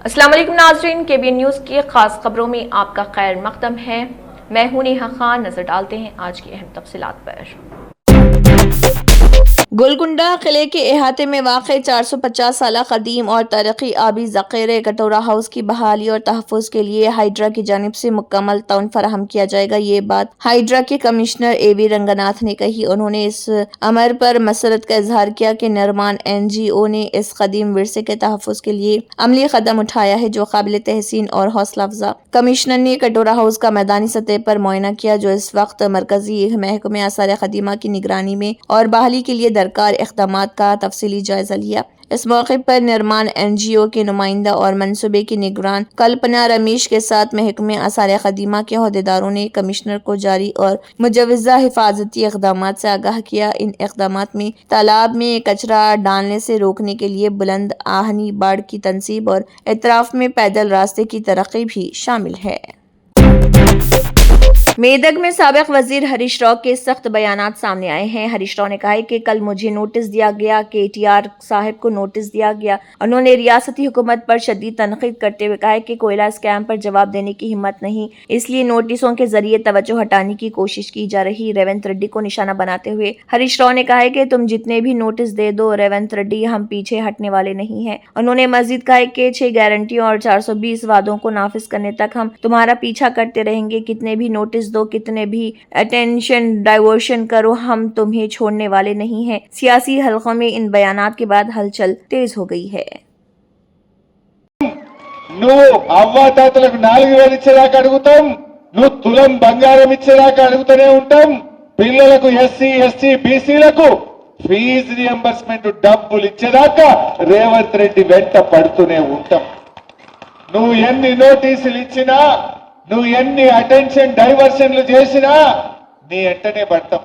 अस्सलाम वालेकुम नाज़रीन, KBN न्यूज़ की खास खबरों में आपका खैर मक़दम है। मैं हूं नेहा खान। नजर डालते हैं आज की अहम तफसीलात पर। गोलकुंडा किले के अहाते में वाक़ 450 साल कदीम और तरक्की आबी ज़ख़ीरे कटोरा हाउस की बहाली और तहफ़्फ़ुज़ के लिए हाइड्रा की जानिब से मुकम्मल तौन फराहम किया जाएगा। ये बात हाइड्रा के कमिश्नर AV रंगनाथ ने कही। उन्होंने इस अमर पर मसरत का इजहार किया कि निर्माण NGO ने इस कदीम विरसे के तहफ़्फ़ुज़ के लिए अमली कदम उठाया है जो काबिल तहसीन और हौसला अफजा। कमिश्नर ने कटोरा हाउस का मैदानी सतह पर मुआयना किया जो इस वक्त मरकजी महकमे आसार क़दीमा की निगरानी में और बहाली के लिए दरकार इक़दामात का तफसीली जायजा लिया। इस मौके पर निर्माण NGO के नुमाइंदा और मनसूबे की निगरान कल्पना रमेश के साथ महकमे आसार क़दीमा के अहदेदारों ने कमिश्नर को जारी और मुजवज़ा हिफाजती इक़दामात से आगाह किया। इन इक़दामात में तालाब में कचरा डालने से रोकने के लिए बुलंद आहनी बाड़ की तनसीब और इतराफ में पैदल रास्ते की तरक्की भी शामिल है। मेदक में साबिक़ वज़ीर हरीश राव के सख्त बयानात सामने आए हैं। हरीश राव ने कहा है कि कल मुझे नोटिस दिया गया, KTR साहब को नोटिस दिया गया। उन्होंने रियासती हुकूमत पर शदीद तनक़ीद करते हुए कहा है कि कोयला स्कैम पर जवाब देने की हिम्मत नहीं, इसलिए नोटिसों के जरिए तवज्जो हटाने की कोशिश की जा रही। रेवंत रेड्डी को निशाना बनाते हुए हरीश राव ने कहा है कि तुम जितने भी नोटिस दे दो रेवंत रेड्डी, हम पीछे हटने वाले नहीं है। उन्होंने मजीद कहा है कि 6 गारंटियों और 420 वादों को नाफिज करने तक हम तुम्हारा पीछा करते रहेंगे। कितने भी नोटिस दो, कितने भी अटेंशन डाइवर्शन करो, हम तुम्हें छोड़ने वाले नहीं हैं। सियासी हलकों में इन बयानात के बाद हलचल तेज हो गई है। నువ్వు అవ్వాతాతలకు 4000 ఇచ్చేదాకా అడుగుతాం, నువ్వు తులం బంగారం ఇచ్చేదాకా అడుగుతూనే ఉంటాం, పిల్లలకు SC ST BCలకు ఫీజు రియంబర్స్మెంట్ డబ్బులు ఇచ్చేదాకా రేవంత్ రెడ్డి వెంట పడుతూనే ఉంటాం। నువ్వు ఎన్ని నోటీసులు ఇచ్చినా, నువ్వు ఎన్ని అటెన్షన్ డైవర్షన్లు చేసినా నీ వెంటనే పడతాం।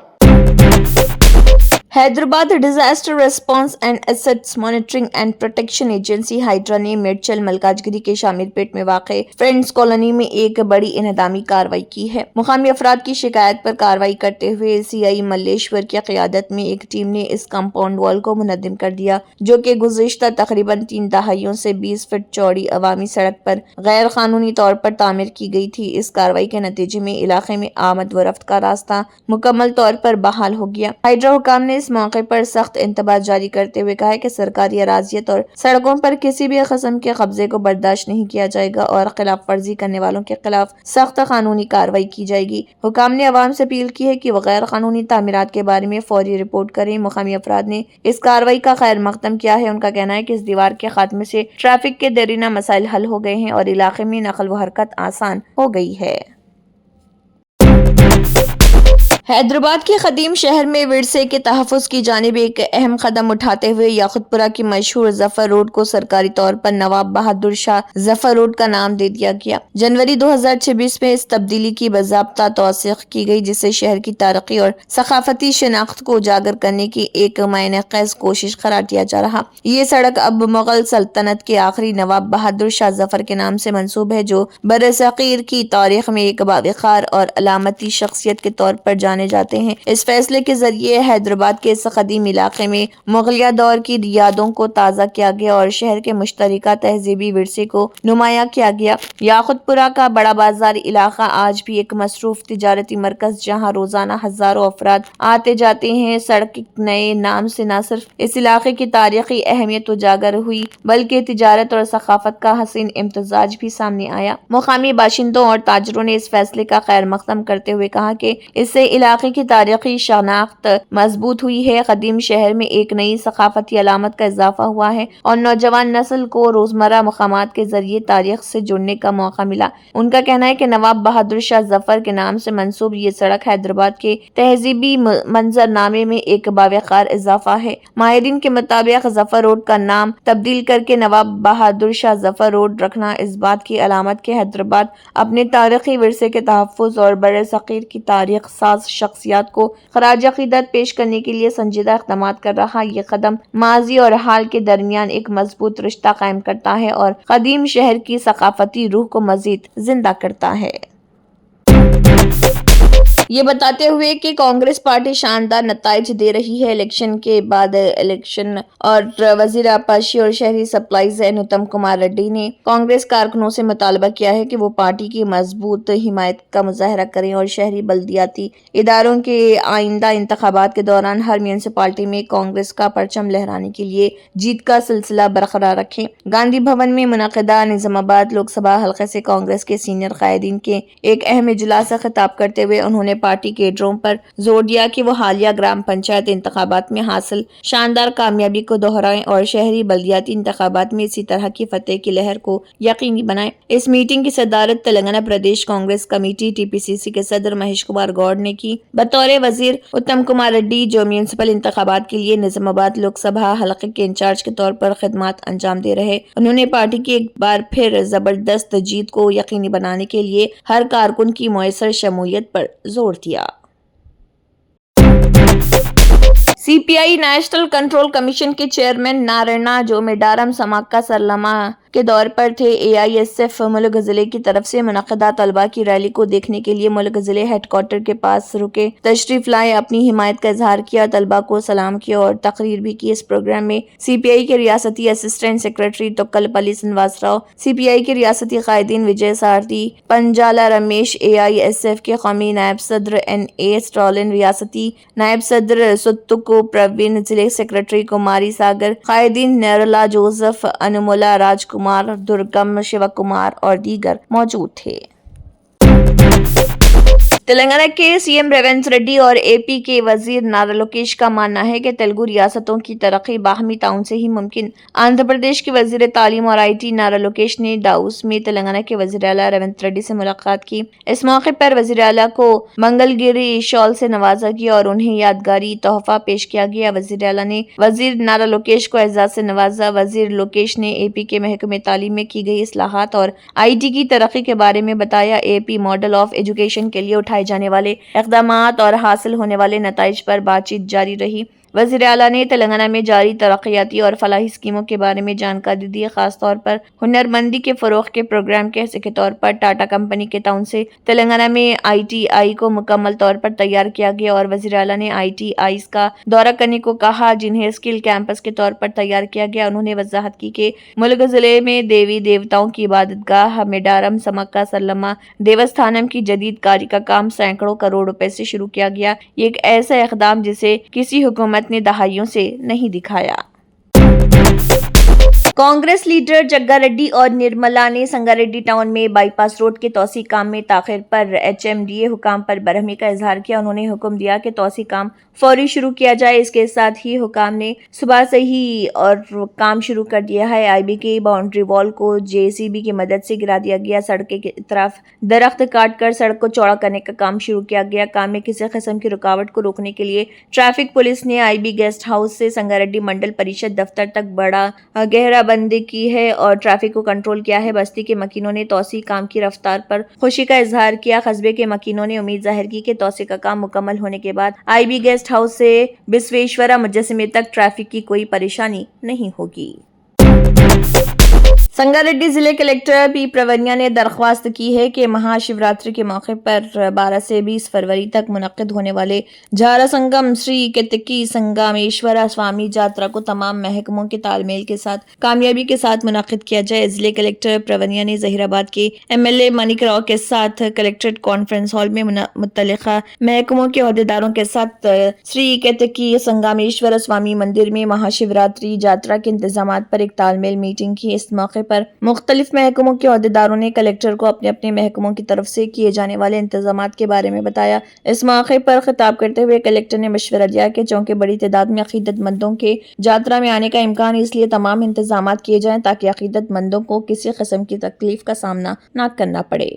Hyderabad disaster response and assets monitoring and protection agency hydra ने मेडचल मलकाजगिरी के शामिरपेट में वाक़े फ्रेंड्स कॉलोनी में एक बड़ी इन्हदामी कार्रवाई की है। मुकामी अफराद की शिकायत पर कार्रवाई करते हुए CI मल्लेश्वर की क़यादत में एक टीम ने इस कंपाउंड वॉल को मुनद्दिम कर दिया जो कि गुज़िश्ता तकरीबन 3 दहाइयों से 20 फीट चौड़ी अवामी सड़क पर गैर कानूनी तौर पर तामीर की गई थी। इस कार्रवाई के नतीजे में इलाके में आमद व रफ्त का रास्ता मुकम्मल तौर पर बहाल हो गया। हाइड्रा हुकाम ने इस मौके पर सख्त इंतबाह जारी करते हुए कहा है कि सरकारी अराजियत और सड़कों पर किसी भी किस्म के कब्जे को बर्दाश्त नहीं किया जाएगा और खिलाफ वर्जी करने वालों के खिलाफ सख्त कानूनी कार्रवाई की जाएगी। हुकाम ने अवाम से अपील की है कि वह गैर कानूनी तामीरात के बारे में फौरी रिपोर्ट करें। मुकामी अफराद ने इस कार्रवाई का खैर मकदम किया है। उनका कहना है कि इस दीवार के खात्मे से ट्रैफिक के देरीना मसाइल हल हो गए हैं और इलाके में नकल व हरकत आसान हो गई है। हैदराबाद के कदीम शहर में विरसे के तहफ़्फ़ुज़ की जानिब एक अहम कदम उठाते हुए याकुतपुरा की मशहूर जफर रोड को सरकारी तौर पर नवाब बहादुर शाह जफर रोड का नाम दे दिया गया। जनवरी 2026 में इस तब्दीली की बाज़ाब्ता तौसीक़ की गई जिससे शहर की तरक्की और सकाफती शनाख्त को उजागर करने की एक मायने-ख़ेज़ कोशिश करार दिया जा रहा। ये सड़क अब मुग़ल सल्तनत के आखिरी नवाब बहादुर शाह जफर के नाम से मंसूब है जो बरसग़ीर की तारीख में एक बावक़ार और अलामती शख्सियत के तौर पर जाने जाते हैं। इस फैसले के जरिए हैदराबाद के इस कदीम इलाके में मुगलिया दौर की यादों को ताज़ा किया गया और शहर के मुश्तरका तहजीबी विरसे को नुमाया किया गया। याकुतपुरा का बड़ा बाजार इलाका आज भी एक मसरूफ तिजारती मरकज जहाँ रोजाना हजारों अफराद आते जाते हैं। सड़क नए नाम से न सिर्फ इस इलाके की तारीखी अहमियत उजागर हुई बल्कि तिजारत और सकाफत का हसीन इम्तजाज भी सामने आया। मुकामी बाशिंदों और ताजरों ने इस फैसले का खैर मकदम करते हुए कहा कि इससे इलाके की तारीखी शनाख्त मजबूत हुई है, कदीम शहर में एक नई सकाफती अलामत का इजाफा हुआ है और नौजवान नस्ल को रोजमर्रा मकामात के जरिए तारीख से जुड़ने का मौका मिला। उनका कहना है कि नवाब बहादुर शाह जफर के नाम से मंसूब ये सड़क हैदराबाद के तहजीबी मंजरनामे में एक बावक़ार इजाफा है। माहिरीन के मुताबिक जफर रोड का नाम तब्दील करके नवाब बहादुर शाह जफर रोड रखना इस बात की अलामत के हैदराबाद अपने तारीखी विरसे के तहफ़्फ़ुज़ और बरसग़ीर की तारीख साज शख्सियात को खराज अक़ीदत पेश करने के लिए संजीदा इक़दाम कर रहा। ये कदम माजी और हाल के दरमियान एक मजबूत रिश्ता कायम करता है और कदीम शहर की सकाफती रूह को मजीद जिंदा करता है। یہ بتاتے ہوئے کہ کانگریس پارٹی شاندار نتائج دے رہی ہے۔ الیکشن کے بعد الیکشن اور وزیر آبپاشی اور شہری سپلائز اتم کمار ریڈی نے کانگریس کارکنوں سے مطالبہ کیا ہے کہ وہ پارٹی کی مضبوط حمایت کا مظاہرہ کریں اور شہری بلدیاتی اداروں کے آئندہ انتخابات کے دوران ہر میونسپلٹی میں کانگریس کا پرچم لہرانے کے لیے جیت کا سلسلہ برقرار رکھیں۔ گاندھی بھون میں منعقدہ نظام آباد لوک سبھا حلقے سے کانگریس کے سینئر قائدین کے ایک اہم اجلاس سے خطاب کرتے ہوئے انہوں نے پارٹی کیڈروں پر زور دیا کہ وہ حالیہ گرام پنچایت انتخابات میں حاصل شاندار کامیابی کو دہرائیں اور شہری بلدیاتی انتخابات میں اسی طرح کی فتح کی لہر کو یقینی بنائیں۔ اس میٹنگ کی صدارت تلنگانہ پردیش کانگریس کمیٹی TPCC کے صدر مہیش کمار گوڈ نے کی۔ بطور وزیر اتم کمار ریڈی، جو میونسپل انتخابات کے لیے نظام آباد لوک سبھا حلقے کے انچارج کے طور پر خدمات انجام دے رہے، انہوں نے پارٹی کی ایک بار پھر زبردست جیت کو یقینی بنانے کے لیے ہر کارکن کی مؤثر شمولیت پر زور دیا۔ CPI نیشنل کنٹرول کمیشن کے چیئرمین نارائنا جو میڈارم سماکا سرلما کے دور پر تھے۔ AISF ملک ضلع کی طرف سے منعقدہ طلبہ کی ریلی کو دیکھنے کے لیے ملک ضلع ہیڈ کوارٹر کے پاس رکے، تشریف لائے، اپنی حمایت کا اظہار کیا، طلبہ کو سلام کیا اور تقریر بھی کی۔ اس پروگرام میں CPI کے ریاستی اسسٹنٹ سیکرٹری توکلپلی سنواس راؤ، CPI کے ریاستی قائدین وجے سارتھی، پنجالا رمیش، AISF کے قومی نائب صدر NA اسٹالن، ریاستی نائب صدر ستوکو پروین، ضلع سیکرٹری کماری ساگر، قائدین نیرلا جوزف، انمولا راج کمار، درگم شیو کمار اور دیگر موجود تھے۔ تلنگانہ کے CM ریونت ریڈی اور AP کے وزیر نارا لوکیش کا ماننا ہے کہ تیلگو ریاستوں کی ترقی باہمی تعاون سے ہی ممکن۔ آندھرا پردیش کے وزیر تعلیم اور IT نارا لوکیش نے ڈاؤس میں تلنگانہ کے وزیر اعلیٰ ریونت ریڈی سے ملاقات کی۔ اس موقع پر وزیر اعلیٰ کو منگل گیری شال سے نوازا گیا اور انہیں یادگاری تحفہ پیش کیا گیا۔ وزیر اعلیٰ نے وزیر نارا لوکیش کو اعزاز سے نوازا۔ وزیر لوکیش نے AP کے محکمہ تعلیم میں کی گئی اصلاحات اور IT کی ترقی کے بارے میں بتایا۔ AP ماڈل آف ایجوکیشن کے لیے اٹھائے جانے والے اقدامات اور حاصل ہونے والے نتائج پر بات چیت جاری رہی۔ وزیر اعلیٰ نے تلنگانہ میں جاری ترقیاتی اور فلاحی اسکیموں کے بارے میں جانکاری دی، خاص طور پر ہنر مندی کے فروغ کے پروگرام کے حصے کے طور پر ٹاٹا کمپنی کے تعاون سے تلنگانہ میں ITI کو مکمل طور پر تیار کیا گیا اور وزیر اعلیٰ نے ITIs کا دورہ کرنے کو کہا جنہیں اسکل کیمپس کے طور پر تیار کیا گیا۔ انہوں نے وضاحت کی کہ ملک ضلع میں دیوی دیوتاؤں کی عبادت گاہ میڈارم سمکا سرلما دیوستھانم کی جدید کاری کا کام سینکڑوں کروڑ روپے سے شروع کیا گیا۔ یہ ایک ایسا اقدام جسے کسی حکومت نے دہائیوں سے نہیں دکھایا۔ کانگریس لیڈر جگا ریڈی اور نرملا نے سنگاریڈی ٹاؤن میں بائی پاس روڈ کے توسیع کام میں تاخیر پر HMDA حکام پر برہمی کا اظہار کیا۔ انہوں نے حکم دیا کہ توسیع کام فوری شروع کیا جائے۔ اس کے ساتھ ہی حکام نے صبح سے ہی اور کام شروع کر دیا ہے۔ IB کے باؤنڈری وال کو JCB کی مدد سے گرا دیا گیا۔ سڑک کے طرف درخت کاٹ کر سڑک کو چوڑا کرنے کا کام شروع کیا گیا۔ کام میں کسی قسم کی رکاوٹ کو روکنے کے لیے ٹریفک پولیس نے IB گیسٹ ہاؤس سے سنگاریڈی منڈل پریشد دفتر تک بڑا گہرا بندی کی ہے اور ٹریفک کو کنٹرول کیا ہے۔ بستی کے مکینوں نے توسیع کام کی رفتار پر خوشی کا اظہار کیا۔ قصبے کے مکینوں نے امید ظاہر کی کہ توسیع کا کام مکمل ہونے کے بعد IB گیسٹ ہاؤس سے بسویشورا مجسمے تک ٹریفک کی کوئی پریشانی نہیں ہوگی۔ سنگاریڈی ضلع کلکٹر P پرونیا نے درخواست کی ہے کہ مہا شیوراتری کے موقع پر 12 سے 20 فروری تک منعقد ہونے والے جھارا سنگم شری کیتکی سنگمیشورا سوامی جاترا کو تمام محکموں کے تال میل کے ساتھ کامیابی کے ساتھ منعقد کیا جائے۔ ضلع کلکٹر پرونیا نے ظہیر آباد کے MLA مانک راؤ کے ساتھ کلکٹریٹ کانفرنس ہال میں متعلقہ محکموں کے عہدیداروں کے ساتھ شری کیتکی سنگمیشورا سوامی مندر میں مہا شیوراتری جاترا کے انتظامات پر ایک تال میل میٹنگ کی۔ اس موقع پر مختلف محکموں کے عہدیداروں نے کلکٹر کو اپنے اپنے محکموں کی طرف سے کیے جانے والے انتظامات کے بارے میں بتایا۔ اس موقع پر خطاب کرتے ہوئے کلکٹر نے مشورہ دیا کہ چونکہ بڑی تعداد میں عقیدت مندوں کے جاترا میں آنے کا امکان ہے، اس لیے تمام انتظامات کیے جائیں تاکہ عقیدت مندوں کو کسی قسم کی تکلیف کا سامنا نہ کرنا پڑے۔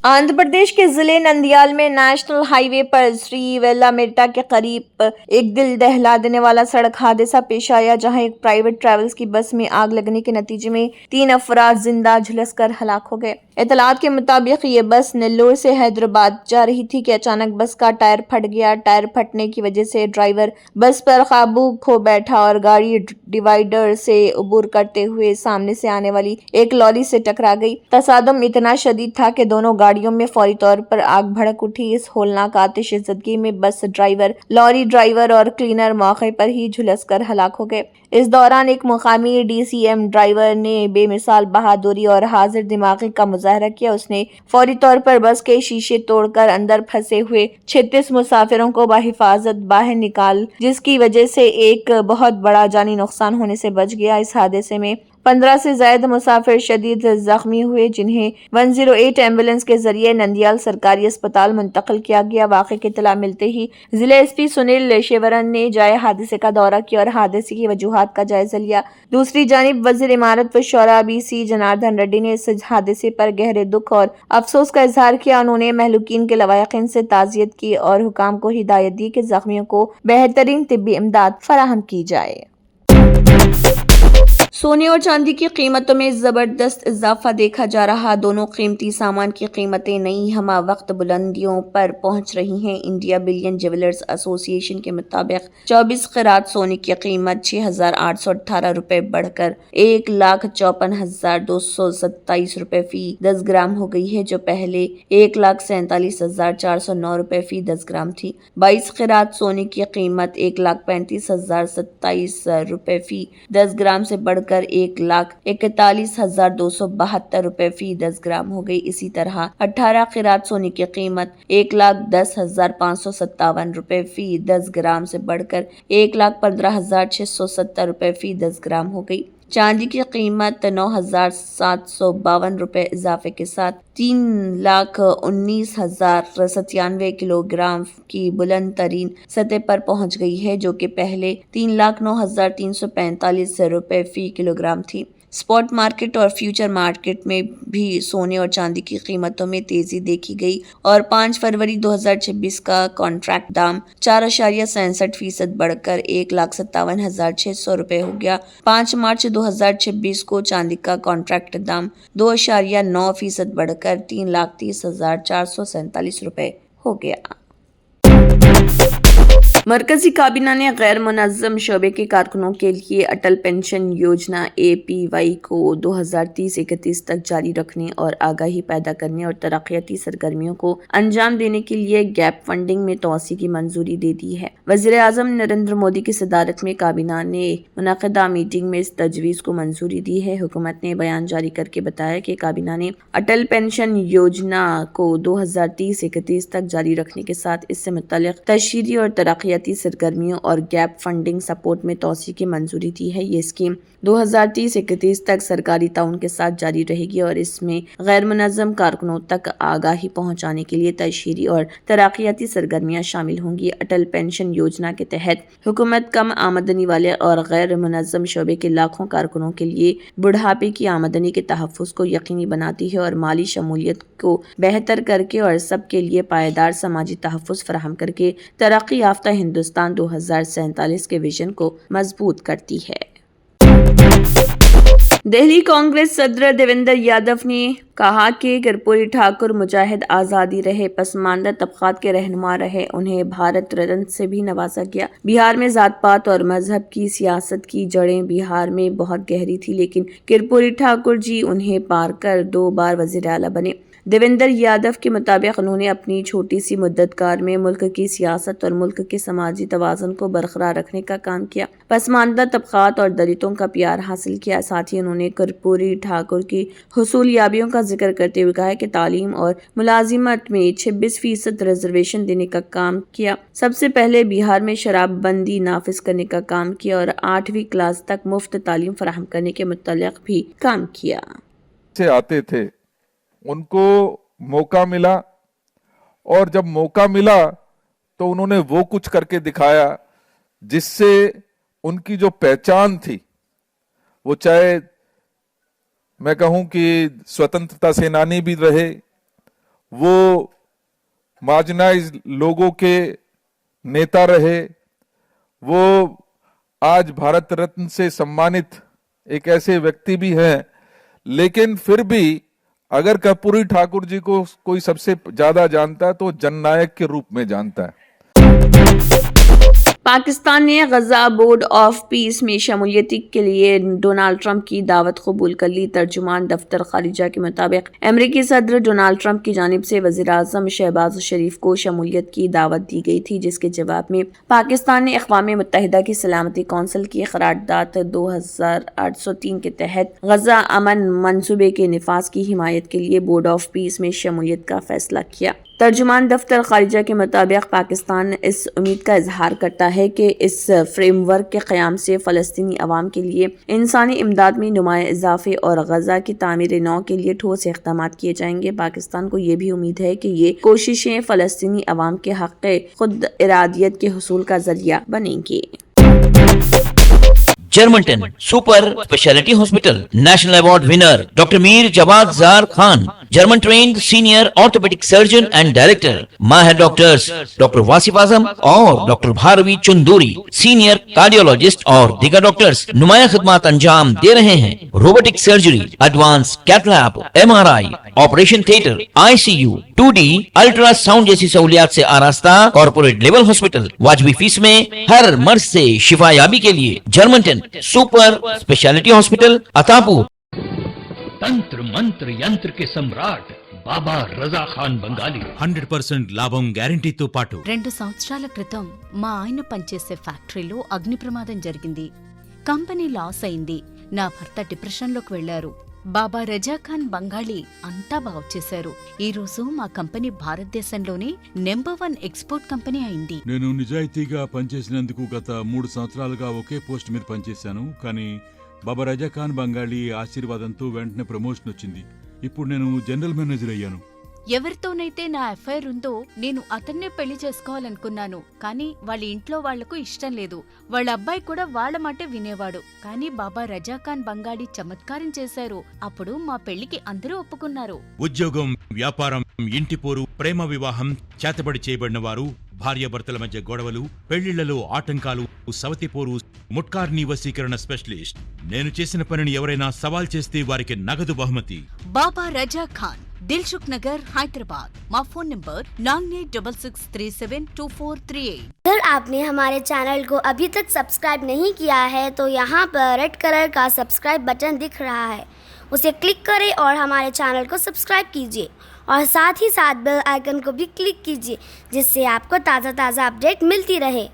آندھرا پردیش کے ضلع نندیال میں نیشنل ہائی وے پر سری ویلا میٹا کے قریب ایک دل دہلا دینے والا سڑک حادثہ پیش آیا، جہاں ایک پرائیویٹ ٹریولز کی بس میں آگ لگنے کے نتیجے میں 3 افراد زندہ جھلس کر ہلاک ہو گئے۔ اطلاعات کے مطابق یہ بس نیلور سے حیدرآباد جا رہی تھی کہ اچانک بس کا ٹائر پھٹ گیا۔ ٹائر پھٹنے کی وجہ سے ڈرائیور بس پر قابو کھو بیٹھا اور گاڑی ڈیوائیڈر سے عبور کرتے ہوئے سامنے سے آنے والی ایک لوری سے ٹکرا گئی۔ تصادم اتنا شدید تھا کہ دونوں گاڑیوں गाड़ियों में फौरी तौर पर आग भड़क उठी। इस होलनाक आतिश ज़दगी में बस ड्राइवर, लॉरी ड्राइवर और क्लीनर मौके पर ही झुलसकर हलाक हो गए। इस दौरान एक मुकामी DCM ड्राइवर ने बेमिसाल बहादुरी और हाजिर दिमागी का मुजाहरा किया। उसने फौरी तौर पर बस के शीशे तोड़कर अंदर फंसे हुए 36 मुसाफिरों को बाहिफाजत बाहर निकाल, जिसकी वजह से एक बहुत बड़ा जानी नुकसान होने से बच गया। इस हादसे में 15 से ज्यादा मुसाफिर शदीद जख्मी हुए, जिन्हें 108 एम्बुलेंस के जरिए नंदियाल सरकारी अस्पताल मुंतकिल किया गया। वाक़े की इत्तला मिलते ही जिला SP सुनील शेवरन ने जाए हादसे का दौरा किया और हादसे की वजूहात का जायजा लिया। दूसरी जानिब वज़ीर इमारत व शौरा BC जनार्दन रेड्डी ने इस हादसे पर गहरे दुख और अफसोस का इजहार किया। उन्होंने महलूकीन के लवाहिकीन से ताज़ियत की और हुकाम को हिदायत दी कि जख्मियों को बेहतरीन तिब्बी इमदाद फराहम की जाए। सोने और चांदी की कीमतों में जबरदस्त इजाफा देखा जा रहा। दोनों कीमती सामान की कीमतें नई हमा वक्त बुलंदियों पर पहुंच रही हैं। इंडिया बिलियन ज्वेलर्स एसोसिएशन के मुताबिक 24 कैरात सोने की कीमत 6,818 रुपए बढ़कर 1,54,227 रुपए फी 10 ग्राम हो गई है, जो पहले 1,47,409 रुपए फी 10 ग्राम थी। 22 कैरात सोने की कीमत 1,35,027 रुपए फी 10 ग्राम से बढ़कर 1,41,272 रुपए फी 10 ग्राम हो गई। इसी तरह 18 कैरात सोने की कीमत 1,10,557 रुपए फी 10 ग्राम से बढ़कर 1,15,670 रुपए फी 10 ग्राम हो गई। चांदी की कीमत 9,752 रुपए इजाफे के साथ 3,19,097 किलोग्राम की बुलंद तरीन सतह पर पहुंच गई है, जो कि पहले 3,09,345 रुपए फी किलोग्राम थी। स्पॉट मार्केट और फ्यूचर मार्केट में भी सोने और चांदी की कीमतों में तेजी देखी गई और 5 फरवरी 2026 का कॉन्ट्रैक्ट दाम 4.67% बढ़कर 1,57,600 रुपए हो गया। 5 मार्च 2026 को चांदी का कॉन्ट्रैक्ट दाम 2.9% बढ़कर 3,30,447 रुपए हो गया। मरकजी काबीना ने गैर मुनज़्ज़म शोबे के कारकुनों के लिए अटल पेंशन योजना APY को 2030-31 तक जारी रखने और आगाही पैदा करने और तरक्याती सरगर्मियों को अंजाम देने के लिए गैप फंडिंग में तोसी की मंजूरी दे दी है। वज़ीर आज़म नरेंद्र मोदी की सदारत में काबीना ने मुनक़दा मीटिंग में इस तजवीज़ को मंजूरी दी है। हुकूमत ने बयान जारी करके बताया कि काबीना ने अटल पेंशन योजना को 2030-31 तक जारी रखने के साथ इससे मुतल्लिक़ तशहीरी और तरक्याती सरगर्मियों और गैप फंडिंग सपोर्ट में तोसी की मंजूरी दी है। ये स्कीम 2030-31 तक सरकारी ताउन के साथ जारी रहेगी और इसमें गैर मुनज़्ज़म कारकुनों तक आगाही पहुंचाने के लिए तशहीरी और तरक्याती सरगर्मियां शामिल होंगी। अटल पेंशन योजना के तहत हुकूमत कम आमदनी वाले और गैर मुनज़्ज़म शोबे के लाखों कारकुनों के लिए बुढ़ापे की आमदनी के तहफ़्फ़ुज़ को यकीनी बनाती है और माली शमूलियत को बेहतर करके और सबके लिए पायदार समाजी तहफ़्फ़ुज़ फराहम करके तरक्की याफ्ता हिंदुस्तान 2047 के विजन को मजबूत करती है। दिल्ली कांग्रेस सदर देवेंद्र यादव ने कहा कि कर्पूरी ठाकुर मुजाहिद आज़ादी रहे, पसमानदा तबक़ात के रहनुमा रहे, उन्हें भारत रत्न से भी नवाजा गया। बिहार में ज़ात पात और मजहब की सियासत की जड़ें बिहार में बहुत गहरी थी, लेकिन कर्पूरी ठाकुर जी उन्हें पार कर 2 बार वज़ीर आला बने। देवेंद्र यादव के मुताबिक उन्होंने अपनी छोटी सी मुद्दतकार में मुल्क की सियासत और मुल्क के समाजी तवाज़ुन को बरकरार रखने का काम किया, पसमानदा तबक़ात और दलितों का प्यार हासिल किया। साथ ही उन्होंने कर्पूरी ठाकुर की हुसूलियाबियों का जिक्र करते हुए कहा कि तालीम और मुलाजिमत में 26% रिजर्वेशन देने का काम किया। सबसे पहले बिहार में शराबबंदी नाफिज करने का काम किया और 8वीं क्लास तक मुफ्त तालीम फराहम करने के मुतल्लिक़ भी काम किया। से आते थे, उनको मौका मिला और जब मौका मिला तो उन्होंने वो कुछ करके दिखाया जिससे उनकी जो पहचान थी, वो चाहे मैं कहूं कि स्वतंत्रता सेनानी भी रहे, वो मार्जिनाइज्ड लोगों के नेता रहे, वो आज भारत रत्न से सम्मानित एक ऐसे व्यक्ति भी हैं। लेकिन फिर भी अगर कर्पूरी ठाकुर जी को कोई सबसे ज्यादा जानता है तो जननायक के रूप में जानता है। पाकिस्तान ने गजा बोर्ड ऑफ पीस में शमूलियत के लिए डोनाल्ड ट्रंप की दावत कबूल कर ली। तर्जुमान दफ्तर खारिजा के मुताबिक अमेरिकी सदर डोनाल्ड ट्रंप की जानिब से वज़ीर आज़म शहबाज शरीफ को शमूलियत की दावत दी गई थी, जिसके जवाब में पाकिस्तान ने अक़वाम मुत्तहिदा की सलामती कौंसिल की क़रारदाद 2803 के तहत गजा अमन मंसूबे के निफाज की हिमायत के लिए बोर्ड ऑफ पीस में शमूलियत का फैसला किया। तर्जुमान दफ्तर खारिजा के मुताबिक पाकिस्तान इस उम्मीद का इजहार करता है कि इस फ्रेमवर्क के क़याम से फ़लस्तीनी अवाम के लिए इंसानी इमदाद में नुमाया इजाफे और गजा की तामीर नौ के लिए ठोस इक़दाम किए जाएंगे। पाकिस्तान को ये भी उम्मीद है कि ये कोशिशें फ़लस्तीनी अवाम के हक़ खुद इरादियत के हुसूल का ज़रिया बनेंगी। Germantown super speciality hospital national award winner doctor Mir Jawad Jar Khan, German trained senior orthopaedic surgeon and director, माहिर डॉक्टर्स डॉक्टर वासिफ आजम और doctor Bharvi Chanduri, senior cardiologist और दीगर डॉक्टर्स नुमाया खिदमत अंजाम दे रहे हैं। Robotic surgery, advance cath lab, MRI, operation theatre, ICU, 2D ultrasound जैसी सहूलियात से आरास्ता कॉर्पोरेट लेवल हॉस्पिटल, वाजबी फीस में हर मर्ज से शिफायाबी के लिए Germanton super speciality hospital Attapur. तंत्र मंत्र यंत्र के सम्राट బాబా రజా ఖాన్ బంగాలి 100% లాభం గ్యారెంటీతో పాటు 2 సంవత్సరాల క్రితం మా ఆయన పనిచేసే ఫ్యాక్టరీలో అగ్ని ప్రమాదం జరిగింది. కంపెనీ లాస్ అయింది. నా భర్త డిప్రెషన్లోకి వెళ్లారు. బాబా రజా ఖాన్ బంగాళీ అంతా బాగు చేశారు. ఈ రోజు మా కంపెనీ భారతదేశంలోనే నెంబర్ 1 ఎక్స్పోర్ట్ కంపెనీ అయింది. నేను నిజాయితీగా పనిచేసినందుకు గత 3 సంవత్సరాలుగా ఒకే పోస్ట్ మీద పనిచేశాను. కానీ బాబా రజా ఖాన్ బంగాళీ ఆశీర్వాదంతో వెంటనే ప్రమోషన్ వచ్చింది. ఇప్పుడు నేను జనరల్ మేనేజర్ అయ్యాను. ఎవరితోనైతే నా అఫైర్ ఉందో నేను అతన్నే పెళ్లి చేసుకోవాలనుకున్నాను. కానీ వాళ్ళ ఇంట్లో వాళ్లకు ఇష్టం లేదు. వాళ్ళ అబ్బాయి కూడా వాళ్ళ మాట వినేవాడు. కానీ బాబా రజా ఖాన్ బంగాళీ చమత్కారం చేశారు. అప్పుడు మా పెళ్లికి అందరూ ఒప్పుకున్నారు. ఉద్యోగం, వ్యాపారం, ఇంటి పోరు, ప్రేమ వివాహం, చేతబడి చేయబడిన వారు, భార్యాభర్తల మధ్య గొడవలు, పెళ్లిళ్లలో ఆటంకాలు, సవతిపోరు, ముట్కార్నీ వశీకరణ స్పెషలిస్ట్. నేను చేసిన పనిని ఎవరైనా సవాల్ చేస్తే వారికి నగదు బహుమతి. బాబా రజా ఖాన్, दिलसुख नगर, हैदराबाद। माँ फोन नंबर 9866372438। अगर आपने हमारे चैनल को अभी तक सब्सक्राइब नहीं किया है तो यहाँ पर रेड कलर का सब्सक्राइब बटन दिख रहा है, उसे क्लिक करें और हमारे चैनल को सब्सक्राइब कीजिए और साथ ही साथ बेल आइकन को भी क्लिक कीजिए, जिससे आपको ताज़ा अपडेट मिलती रहे।